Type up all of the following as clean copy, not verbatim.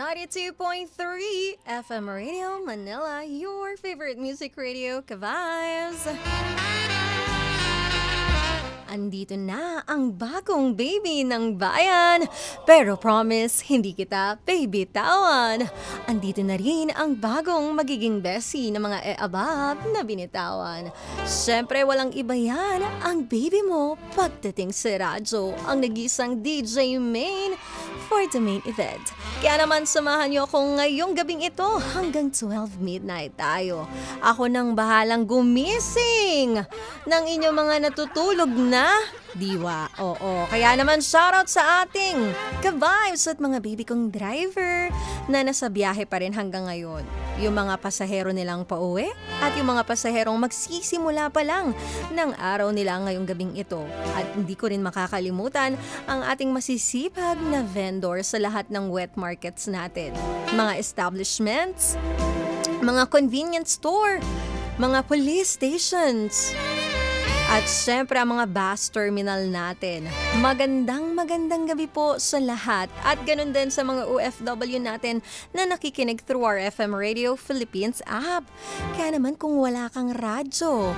92.3 FM Radio Manila, your favorite music radio, ka-vibes. Andito na ang bagong baby ng bayan. Pero promise, hindi kita babytawan. Andito na rin ang bagong magiging bestie ng mga abab na binitawan. Siyempre, walang iba yan. Ang baby mo pagdating sa radyo. Ang nag-isang DJ Main for the main event. Kaya naman samahan niyo ako ngayong gabing ito hanggang 12 midnight tayo. Ako nang bahalang gumising ng inyong mga natutulog na diwa. Oo, kaya naman shoutout sa ating ka-vibes at mga baby kong driver na nasa biyahe pa rin hanggang ngayon. Yung mga pasahero nilang pauwi at yung mga pasaherong magsisimula pa lang ng araw nila ngayong gabing ito. At hindi ko rin makakalimutan ang ating masisipag na vendor sa lahat ng wet markets natin. Mga establishments, mga convenience store, mga police stations, at syempre ang mga bus terminal natin. Magandang gabi po sa lahat. At ganun din sa mga OFW natin na nakikinig through our FM Radio Philippines app. Kaya naman kung wala kang radyo,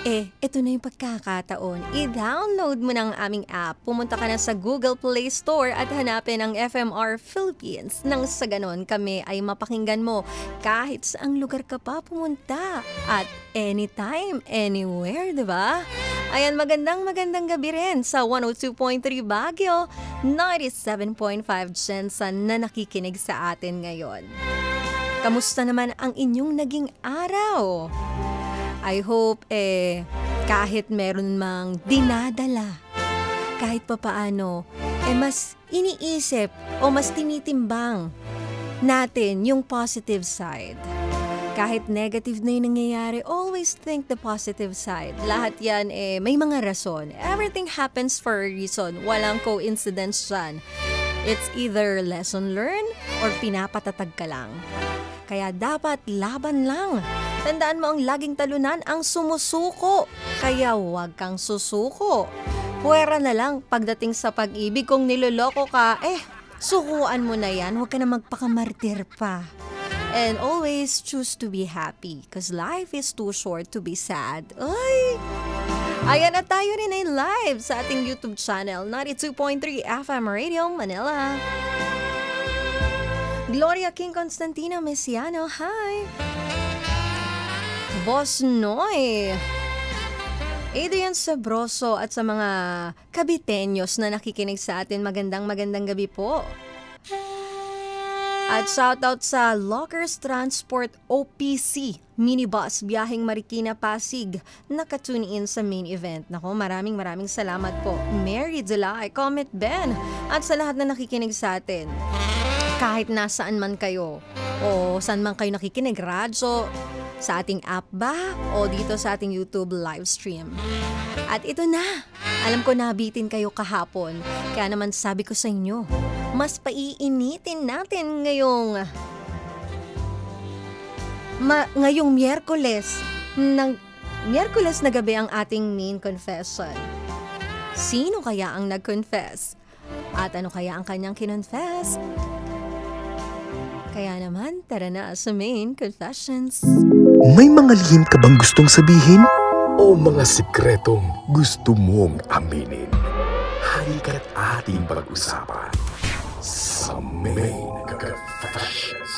ito na yung pagkakataon. I-download mo na ang aming app. Pumunta ka na sa Google Play Store at hanapin ang FMR Philippines. Nang sa ganon kami ay mapakinggan mo kahit saang lugar ka pa pumunta. At anytime, anywhere, diba? Ayan, magandang gabi rin sa 102.3 Baguio, 97.5 Jensen na nakikinig sa atin ngayon. Kamusta naman ang inyong naging araw? I hope kahit meron mang dinadala, kahit papaano, mas iniisip o mas tinitimbang natin yung positive side. Kahit negative na yung nangyayari, always think the positive side. Lahat yan may mga rason. Everything happens for a reason. Walang coincidence dyan. It's either lesson learned or pinapatatag ka lang. Kaya dapat laban lang. Tandaan mo ang laging talunan ang sumusuko. Kaya huwag kang susuko. Puwera na lang pagdating sa pag-ibig. Kung niloloko ka, sukuan mo na yan. Huwag ka na magpakamartir pa. And always choose to be happy. Because life is too short to be sad. Ay! Ayan, at tayo rin ay live sa ating YouTube channel, 92.3 FM Radio Manila. Gloria King Constantino Mesiano, hi! Boss Noy, Adrian Sabroso at sa mga Kabitenyos na nakikinig sa atin, magandang gabi po. At shoutout sa Lockers Transport OPC Minibus Biyaheng Marikina Pasig, nakatune in sa main event. Nako, maraming salamat po. Mary Delay, Comet Ben, at sa lahat na nakikinig sa atin. Kahit nasaan man kayo o saan man kayo nakikinig, radyo, sa ating app ba o dito sa ating YouTube live stream. At ito na, alam ko nabitin kayo kahapon, kaya naman sabi ko sa inyo, mas paiinitin natin ngayong Miyerkules na gabi ang ating main confession. Sino kaya ang nag-confess? At ano kaya ang kanyang kinonfess? Kaya naman, tara na sa main confessions. May mga lihim ka bang gustong sabihin? O mga sikretong gusto mong aminin? Halika't ating pag-usapan sa main confessions.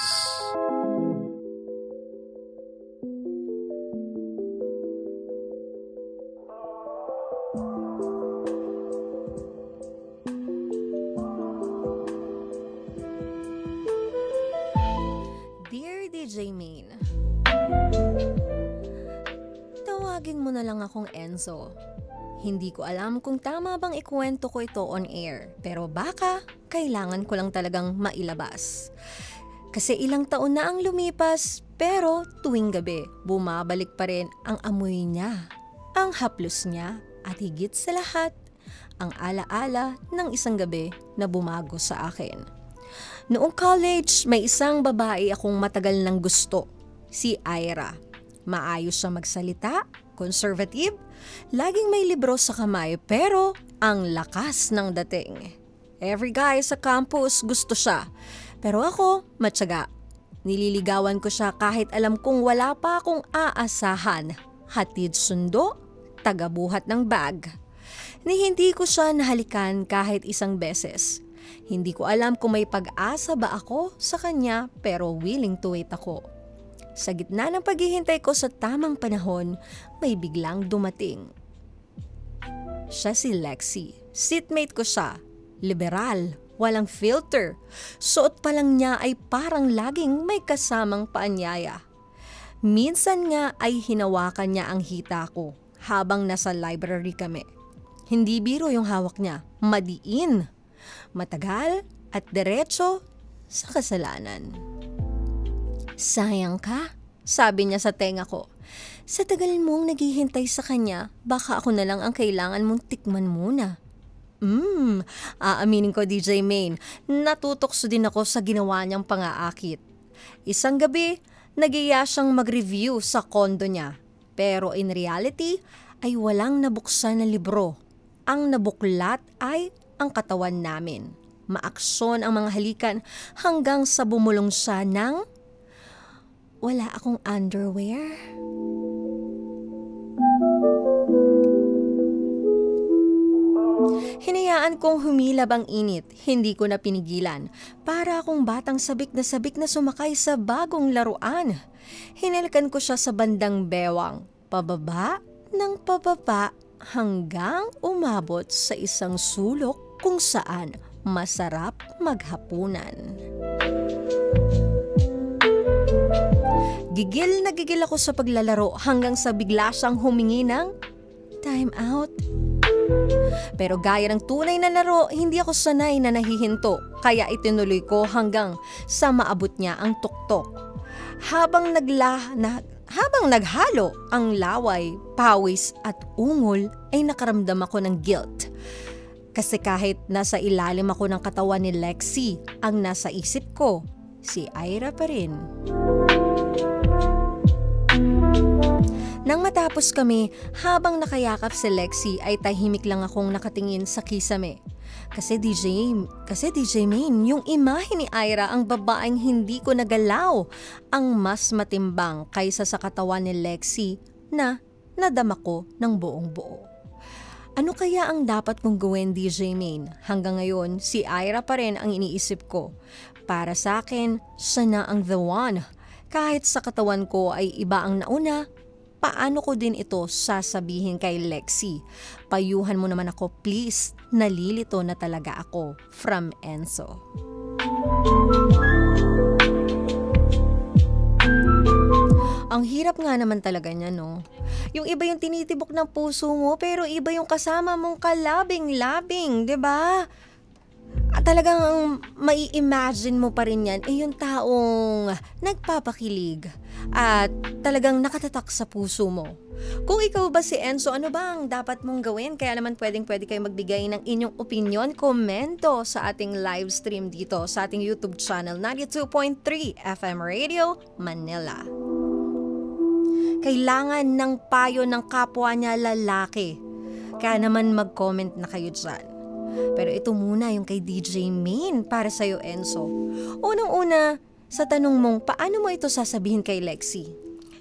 DJ Main, tawagin mo na lang akong Enzo. Hindi ko alam kung tama bang ikuwento ko ito on air, pero baka kailangan ko lang talagang mailabas. Kasi ilang taon na ang lumipas, pero tuwing gabi, bumabalik pa rin ang amoy niya, ang haplos niya, at higit sa lahat, ang alaala ng isang gabi na bumago sa akin. Noong college, may isang babae akong matagal nang gusto, si Ira. Maayos siya magsalita, conservative, laging may libro sa kamay, pero ang lakas ng dating. Every guy sa campus gusto siya. Pero ako, matyaga. Nililigawan ko siya kahit alam kong wala pa akong aasahan. Hatid sundo, tagabuhat ng bag. Ni hindi ko siya nahalikan kahit isang beses. Hindi ko alam kung may pag-asa ba ako sa kanya pero willing to wait ako. Sa gitna ng paghihintay ko sa tamang panahon, may biglang dumating. Siya si Lexie. Seatmate ko siya. Liberal, walang filter. Suot pa lang niya ay parang laging may kasamang paanyaya. Minsan nga ay hinawakan niya ang hita ko habang nasa library kami. Hindi biro yung hawak niya, madiin, matagal at diretso sa kasalanan. Sayang ka, sabi niya sa tenga ko. Sa tagal mong naghihintay sa kanya, baka ako na lang ang kailangan mong tikman muna. Aaminin ko DJ Main, natutokso din ako sa ginawa niyang pang-aakit. Isang gabi, nagiya siyang mag-review sa kondo niya. Pero in reality, ay walang nabuksan na libro. Ang nabuklat ay ang katawan namin. Maaksyon ang mga halikan hanggang sa bumulong siya ng wala akong underwear. Hinayaan kong humilab ang init, hindi ko na pinigilan. Para akong batang sabik na sumakay sa bagong laruan. Hinalikan ko siya sa bandang bewang, pababa ng pababa hanggang umabot sa isang sulok kung saan masarap maghapunan. Gigil na gigil ako sa paglalaro hanggang sa bigla siyang humingi ng time out. Pero gaya ng tunay na laro, hindi ako sanay na nahihinto, kaya itinuloy ko hanggang sa maabot niya ang tuktok. Habang naghalo ang laway, pawis at ungol ay nakaramdam ako ng guilt. Kasi kahit nasa ilalim ako ng katawan ni Lexie, ang nasa isip ko, si Ira pa rin. Nang matapos kami, habang nakayakap si Lexie ay tahimik lang akong nakatingin sa kisame. Kasi DJ Main, yung imahe ni Ira ang babaeng hindi ko nagalaw, ang mas matimbang kaysa sa katawan ni Lexie na nadama ko ng buong buo. Ano kaya ang dapat kong gawin, DJ Main? Hanggang ngayon, si Ira pa rin ang iniisip ko. Para sa akin, siya na ang the one. Kahit sa katawan ko ay iba ang nauna, paano ko din ito sasabihin kay Lexie? Payuhan mo naman ako please, nalilito na talaga ako. From Enzo. Ang hirap nga naman talaga niya, no? Yung iba yung tinitibok ng puso mo, pero iba yung kasama mong kalabing-labing, 'di ba? At talagang mai-imagine mo pa rin yan, yung taong nagpapakilig at talagang nakatatak sa puso mo. Kung ikaw ba si Enzo, ano ba ang dapat mong gawin? Kaya naman pwede kayo magbigay ng inyong opinion, komento sa ating live stream dito sa ating YouTube channel 92.3 FM Radio Manila. Kailangan ng payo ng kapwa niya lalaki. Kaya naman mag-comment na kayo dyan. Pero ito muna yung kay DJ Main para sa'yo, Enzo. Unang-una, sa tanong mong paano mo ito sasabihin kay Lexie?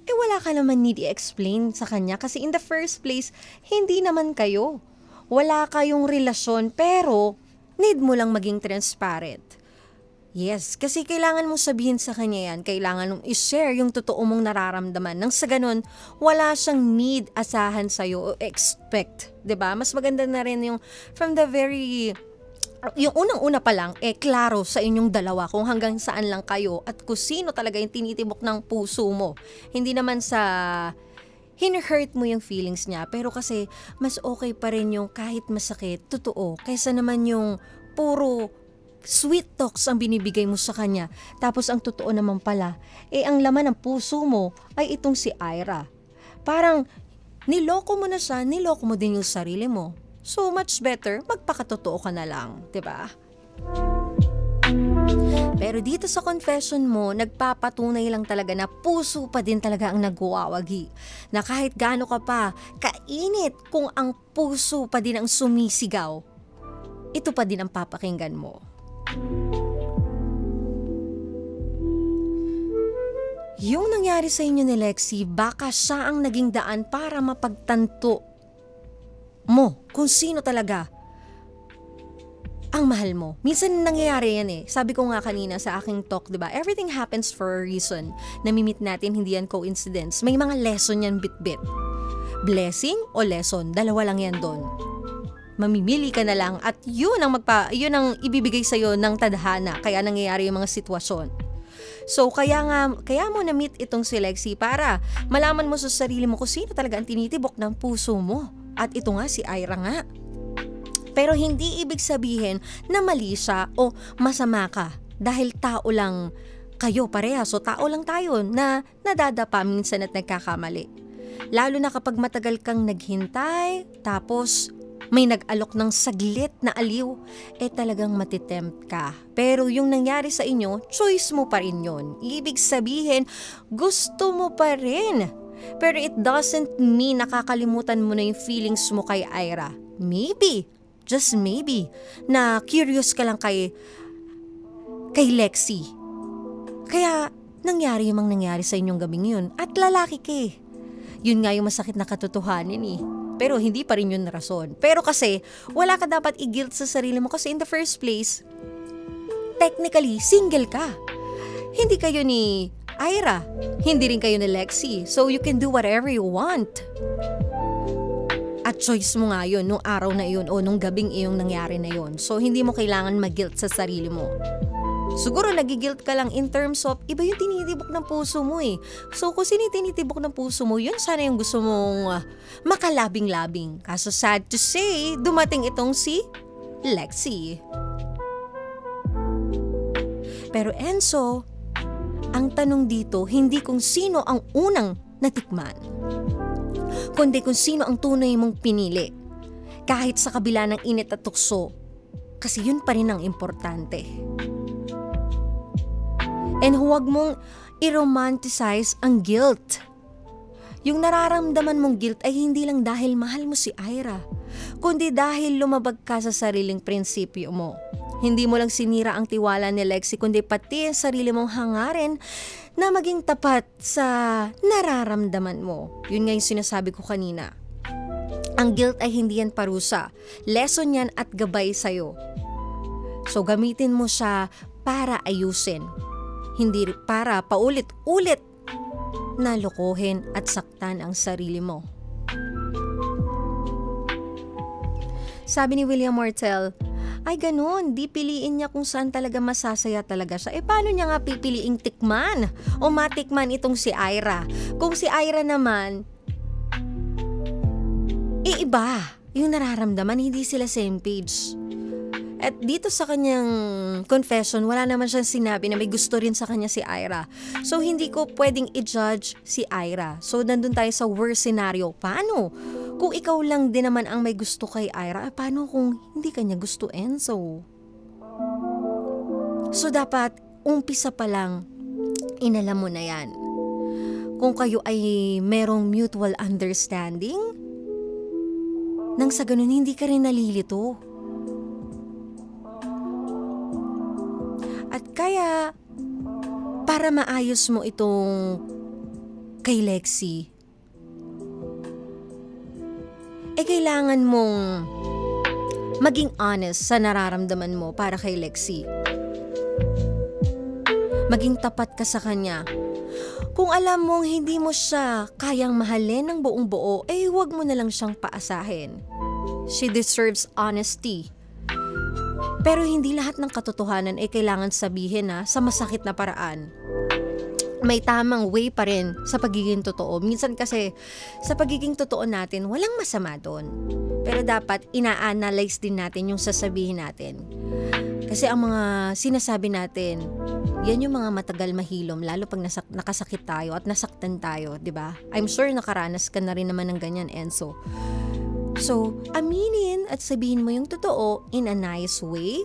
Wala ka naman need i-explain sa kanya kasi in the first place, hindi naman kayo. Wala kayong relasyon pero need mo lang maging transparent. Yes, kasi kailangan mong sabihin sa kanya yan, kailangan mong i-share yung totoo mong nararamdaman. Nang sa ganun, wala siyang need asahan sa'yo o expect. 'Di ba? Mas maganda na rin yung from the very, yung unang-una pa lang, klaro sa inyong dalawa kung hanggang saan lang kayo at kung sino talaga yung tinitibok ng puso mo. Hindi naman sa hurt mo yung feelings niya, pero kasi mas okay pa rin yung kahit masakit, totoo, kaysa naman yung puro sweet talks ang binibigay mo sa kanya. Tapos ang totoo naman pala, ang laman ng puso mo ay itong si Ira. Parang niloko mo na siya, niloko mo din yung sarili mo. So much better, magpakatotoo ka na lang, 'di ba? Pero dito sa confession mo, nagpapatunay lang talaga na puso pa din talaga ang nagwawagi. Na kahit gaano ka pa kainit, kung ang puso pa din ang sumisigaw, ito pa din ang papakinggan mo. Yung nangyari sa inyo ni Lexie, baka siya ang naging daan para mapagtanto mo kung sino talaga ang mahal mo. Minsan nangyayari yan eh. Sabi ko nga kanina sa aking talk, diba? Everything happens for a reason. Namimit natin, hindi yan coincidence. May mga lesson yan bit-bit. Blessing o lesson, dalawa lang yan doon. Mamimili ka na lang at yun ang ibibigay sa'yo ng tadhana. Kaya nangyayari yung mga sitwasyon. So kaya mo na-meet itong si Lexie para malaman mo sa sarili mo kung sino talaga ang tinitibok ng puso mo. At ito nga si Ira nga. Pero hindi ibig sabihin na mali siya o masama ka dahil tao lang kayo parehas o tao lang tayo na nadadapa minsan at nagkakamali. Lalo na kapag matagal kang naghintay tapos may nag-alok ng saglit na aliw, talagang matitempt ka. Pero yung nangyari sa inyo, choice mo pa rin yun. Ibig sabihin, gusto mo pa rin. Pero it doesn't mean nakakalimutan mo na yung feelings mo kay Ira. Maybe, just maybe, na curious ka lang kay Lexie. Kaya nangyari yung nangyari sa inyong gabing yun. At lalaki ka eh. Yun nga yung masakit na katotohanan eh. Pero hindi pa rin yun rason. Pero kasi, wala ka dapat i-guilt sa sarili mo kasi in the first place, technically, single ka. Hindi kayo ni Ira. Hindi rin kayo ni Lexie. So you can do whatever you want. At choice mo nga yun, nung araw na yun o nung gabing iyong nangyari na yun. So hindi mo kailangan mag-guilt sa sarili mo. Siguro nag-guilt ka lang in terms of iba yung tinitibok ng puso mo eh. So kung sino yung tinitibok ng puso mo, yun sana yung gusto mong makalabing-labing. Kaso sad to say, dumating itong si Lexie. Pero Enzo, ang tanong dito, hindi kung sino ang unang natikman, kundi kung sino ang tunay mong pinili. Kahit sa kabila ng init at tukso, kasi yun pa rin ang importante. And huwag mong i-romanticize ang guilt. Yung nararamdaman mong guilt ay hindi lang dahil mahal mo si Ira, kundi dahil lumabag ka sa sariling prinsipyo mo. Hindi mo lang sinira ang tiwala ni Lexie, kundi pati ang sarili mong hangarin na maging tapat sa nararamdaman mo. Yun nga yung sinasabi ko kanina. Ang guilt ay hindi yan parusa. Lesson yan at gabay sa'yo. So gamitin mo siya para ayusin. Hindi para paulit-ulit na lokohin at saktan ang sarili mo. Sabi ni William Mortel, ay ganun, di piliin niya kung saan talaga masasaya talaga siya. Paano niya nga pipiliing tikman o matikman itong si Ira? Kung si Ira naman, iba yung nararamdaman, hindi sila same page. At dito sa kanyang confession, wala naman siyang sinabi na may gusto rin sa kanya si Ira. So hindi ko pwedeng i-judge si Ira. So nandun tayo sa worst scenario. Paano? Kung ikaw lang din naman ang may gusto kay Ira, paano kung hindi kanya gusto Enzo? So dapat umpisa pa lang, inalam mo na yan. Kung kayo ay merong mutual understanding, nang sa ganun hindi ka rin nalilito. At kaya, para maayos mo itong kay Lexie, kailangan mong maging honest sa nararamdaman mo para kay Lexie. Maging tapat ka sa kanya. Kung alam mong hindi mo siya kayang mahalin ng buong buo, huwag mo na lang siyang paasahin. She deserves honesty. Pero hindi lahat ng katotohanan kailangan sabihin sa masakit na paraan. May tamang way pa rin sa pagiging totoo. Minsan kasi sa pagiging totoo natin, walang masama doon. Pero dapat ina-analyze din natin yung sasabihin natin. Kasi ang mga sinasabi natin, yan yung mga matagal mahilom, lalo pag nakasakit tayo at nasaktan tayo, di ba? I'm sure nakaranas ka na rin naman ng ganyan, Enzo. So, aminin at sabihin mo yung totoo in a nice way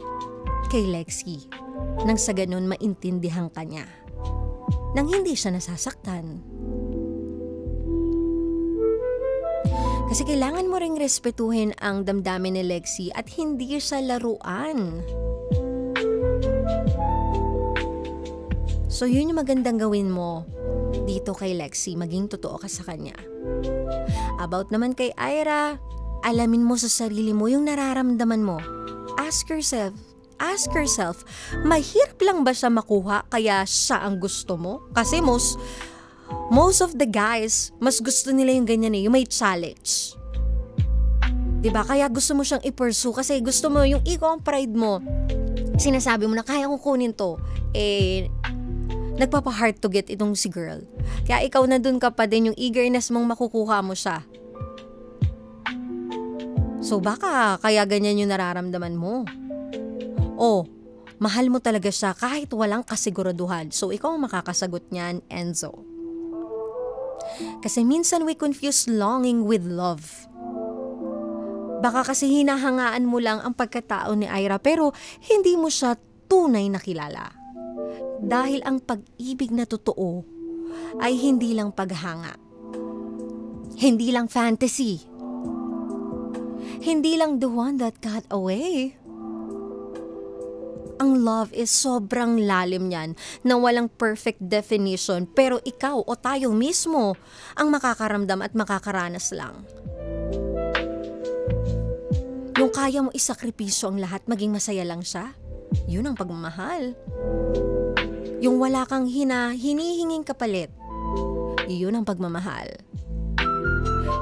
kay Lexie. Nang sa ganun maintindihan ka niya. Nang hindi siya nasasaktan. Kasi kailangan mo ring respetuhin ang damdamin ni Lexie at hindi siya laruan. So yun yung magandang gawin mo. dito kay Lexie, maging totoo ka sa kanya. About naman kay Ira, alamin mo sa sarili mo yung nararamdaman mo. Ask yourself, mahirap lang ba siya makuha kaya siya ang gusto mo? Kasi most of the guys, mas gusto nila yung ganyan yung may challenge. Diba? Kaya gusto mo siyang i-pursue kasi gusto mo yung ego, ang pride mo. Sinasabi mo na kaya kong kunin to. Nagpapa-hard to get itong si girl. Kaya ikaw na dun ka pa din yung eagerness mong makukuha mo siya. So baka kaya ganyan yung nararamdaman mo. Mahal mo talaga siya kahit walang kasiguraduhan. So ikaw ang makakasagot niyan, Enzo. Kasi minsan we confuse longing with love. Baka kasi hinahangaan mo lang ang pagkatao ni Ira pero hindi mo siya tunay na kilala. Dahil ang pag-ibig na totoo ay hindi lang paghanga. Hindi lang fantasy. Hindi lang the one that got away. Ang love is sobrang lalim niyan na walang perfect definition pero ikaw o tayo mismo ang makakaramdam at makakaranas lang. Nung kaya mo isakripisyo ang lahat, maging masaya lang siya, yun ang pagmamahal. Yung wala kang hinihinging kapalit, yun ang pagmamahal.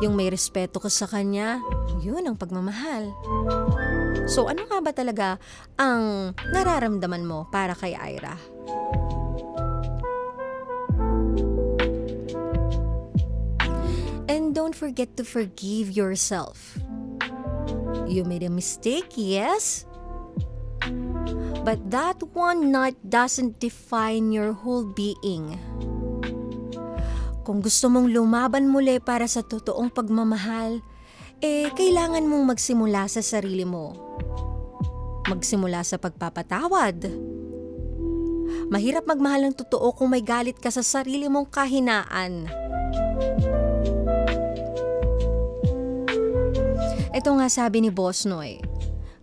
Yung may respeto ka sa kanya, yun ang pagmamahal. So ano nga ba talaga ang nararamdaman mo para kay Ira? And don't forget to forgive yourself. You made a mistake, yes? But that one night doesn't define your whole being. Kung gusto mong lumaban muli para sa totoong pagmamahal, kailangan mong magsimula sa sarili mo. Magsimula sa pagpapatawad. Mahirap magmahal ng totoo kung may galit ka sa sarili mong kahinaan. Ito nga sabi ni Boss Noy,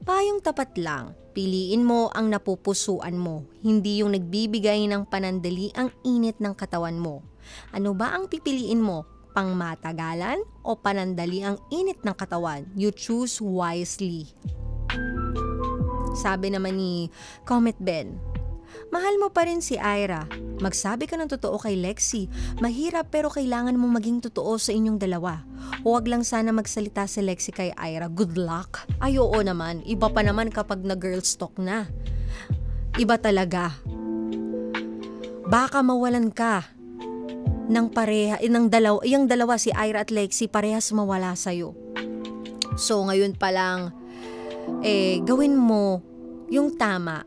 payong tapat lang, piliin mo ang napupusuan mo, hindi yung nagbibigay ng panandali ang init ng katawan mo. Ano ba ang pipiliin mo? Pangmatagalan o panandali ang init ng katawan? You choose wisely. Sabi naman ni Comet Ben, mahal mo pa rin si Ira. Magsabi ka ng totoo kay Lexie. Mahirap pero kailangan mong maging totoo sa inyong dalawa. Huwag lang sana magsalita si Lexie kay Ira. Good luck. Ay oo naman. Iba pa naman kapag na-girls talk na. Iba talaga. Baka mawalan ka ng pareha, yung dalawa si Ira at Lexie parehas mawala sa'yo. So ngayon pa lang, gawin mo yung tama.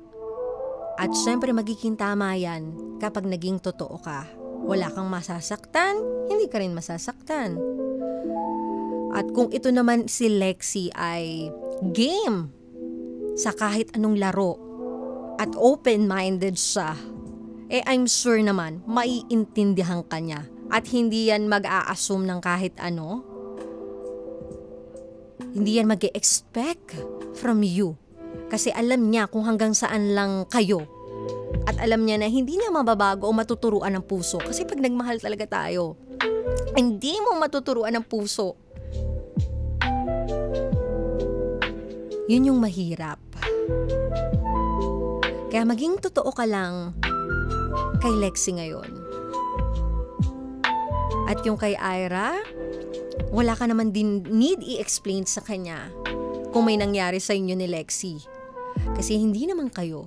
At syempre magiging tama yan kapag naging totoo ka. Wala kang masasaktan, hindi ka rin masasaktan. At kung ito naman si Lexie ay game sa kahit anong laro at open-minded siya, I'm sure naman maiintindihan ka niya at hindi yan mag-a-assume ng kahit ano. Hindi yan mag-e-expect from you. Kasi alam niya kung hanggang saan lang kayo. At alam niya na hindi niya mababago o matuturuan ng puso. Kasi pag nagmahal talaga tayo, hindi mo matuturuan ng puso. Yun yung mahirap. Kaya maging totoo ka lang kay Lexie ngayon. At yung kay Ira, wala ka naman din need i-explain sa kanya kung may nangyari sa inyo ni Lexie. Kasi hindi naman kayo.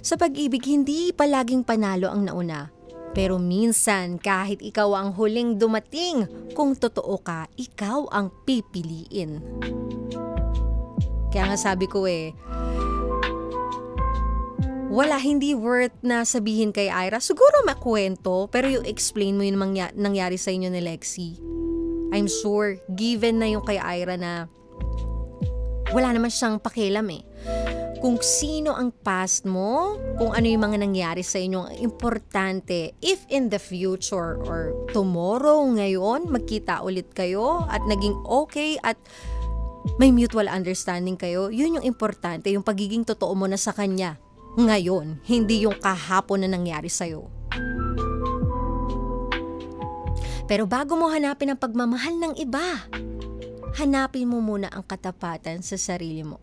Sa pag-ibig, hindi palaging panalo ang nauna. Pero minsan, kahit ikaw ang huling dumating, kung totoo ka, ikaw ang pipiliin. Kaya nga sabi ko hindi worth na sabihin kay Ira. Siguro makwento, pero yung explain mo yung nangyari sa inyo ni Lexie. I'm sure, given na yung kay Ira na wala naman siyang pakialam kung sino ang past mo, kung ano yung mga nangyari sa inyo, ang importante, if in the future or tomorrow, ngayon, magkita ulit kayo at naging okay at may mutual understanding kayo, yun yung importante, yung pagiging totoo mo na sa kanya. ngayon, hindi yung kahapon na nangyari sa'yo. Pero bago mo hanapin ang pagmamahal ng iba, hanapin mo muna ang katapatan sa sarili mo.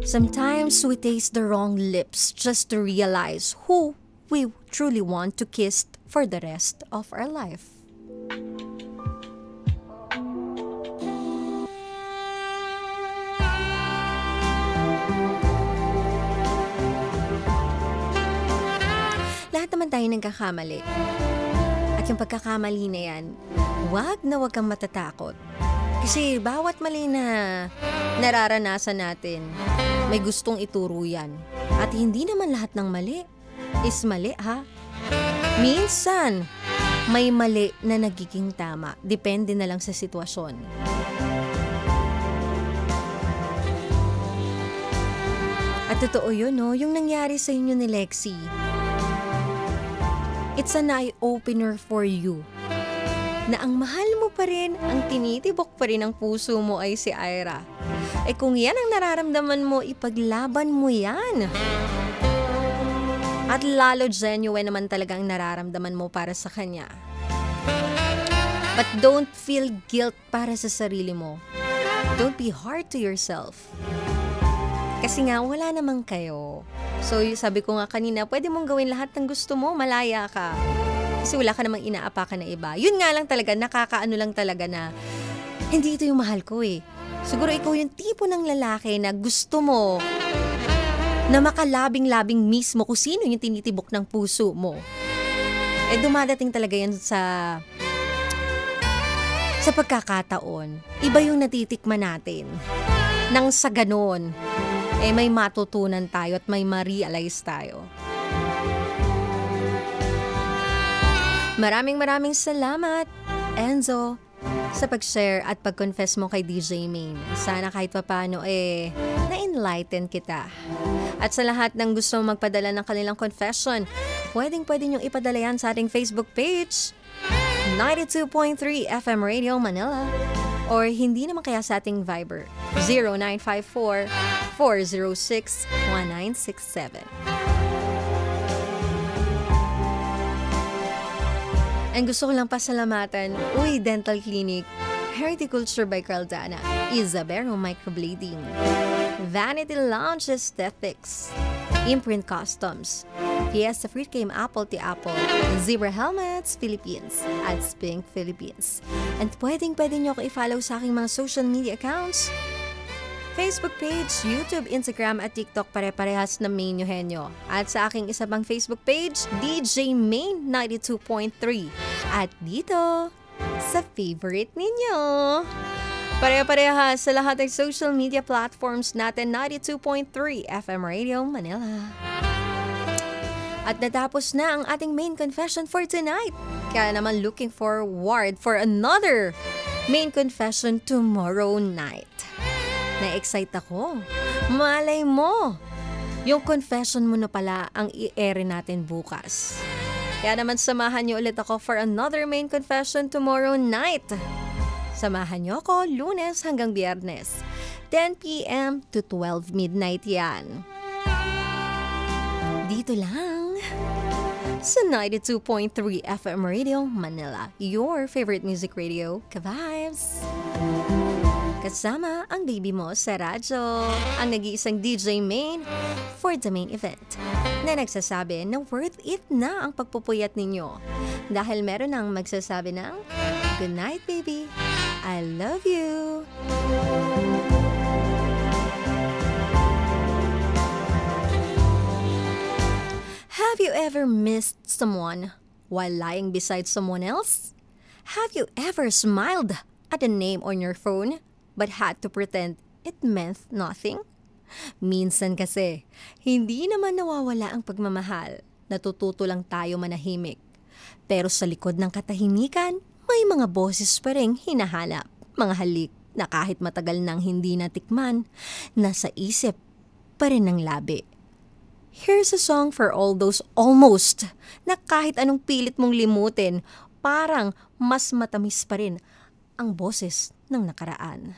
Sometimes we taste the wrong lips just to realize who we truly want to kiss for the rest of our life. Lahat naman tayo nagkakamali. At yung pagkakamali na yan, wag kang matatakot. Kasi bawat mali na nararanasan natin, may gustong ituro yan. At hindi naman lahat ng mali is mali, ha? Minsan, may mali na nagiging tama. Depende na lang sa sitwasyon. At totoo yun, no? Yung nangyari sa inyo ni Lexie, it's an eye-opener for you na ang mahal mo pa rin, ang tinitibok pa rin ng puso mo ay si Ira. Eh kung yan ang nararamdaman mo, ipaglaban mo yan. At lalo genuine naman talaga ang nararamdaman mo para sa kanya. But don't feel guilt para sa sarili mo. Don't be hard to yourself. Kasi nga, wala naman kayo. So, sabi ko nga kanina, pwede mong gawin lahat ng gusto mo, malaya ka. Kasi wala ka namang inaapakan na iba. Yun nga lang talaga, nakakaano lang talaga na, hindi ito yung mahal ko eh. Siguro ikaw yung tipo ng lalaki na gusto mo na makalabing-labing mismo kung sino yung tinitibok ng puso mo. Eh, dumadating talaga yan sa pagkakataon. Iba yung natitikman natin. Nang sa ganon, eh may matutunan tayo at may ma-realize tayo. Maraming salamat, Enzo, sa pag-share at pag-confess mo kay DJ Main. Sana kahit papaano na-enlighten kita. At sa lahat ng gusto magpadala ng kanilang confession, pwedeng niyong ipadala yan sa ating Facebook page, 92.3 FM Radio Manila. Or hindi naman kaya sa ating Viber, 0954-406-1967. And gusto ko lang pasalamatan, Dental Clinic, Horticulture by Caldana, Isabero Microblading, Vanity Lounge Aesthetics, Imprint Customs, Fiesta Fruit Game Apple to Apple, Zebra Helmets Philippines, at Spink Philippines. And pwedeng nyo ako i-follow sa aking mga social media accounts, Facebook page, YouTube, Instagram at TikTok, pare-parehas na Main Eugenio. At sa aking isa pang Facebook page, DJ Main 92.3. At dito, sa favorite ninyo. Pare-parehas sa lahat ng social media platforms natin, 92.3 FM Radio Manila. At natapos na ang ating main confession for tonight. Kaya naman looking forward for another main confession tomorrow night. Na-excite ako. Malay mo, yung confession mo na pala ang i-air natin bukas. Kaya naman samahan niyo ulit ako for another main confession tomorrow night. Samahan niyo ako Lunes hanggang Biyernes, 10 p.m. to 12 midnight yan. Dito lang sa 92.3 FM Radio Manila, your favorite music radio, Ka-Vibes. Kasama ang baby mo sa radyo, ang nag-iisang DJ Main for the main event, na nagsasabi na worth it na ang pagpupuyat ninyo. Dahil meron nang magsasabi ng, good night baby, I love you. Have you ever missed someone while lying beside someone else? Have you ever smiled at a name on your phone but had to pretend it meant nothing? Minsan kasi, hindi naman nawawala ang pagmamahal. Natututo lang tayo manahimik. Pero sa likod ng katahimikan, may mga boses pa ring hinahanap. Mga halik na kahit matagal nang hindi natikman, nasa isip pa rin ng labi. Here's a song for all those almost na kahit anong pilit mong limutin parang mas matamis pa rin ang boses ng nakaraan.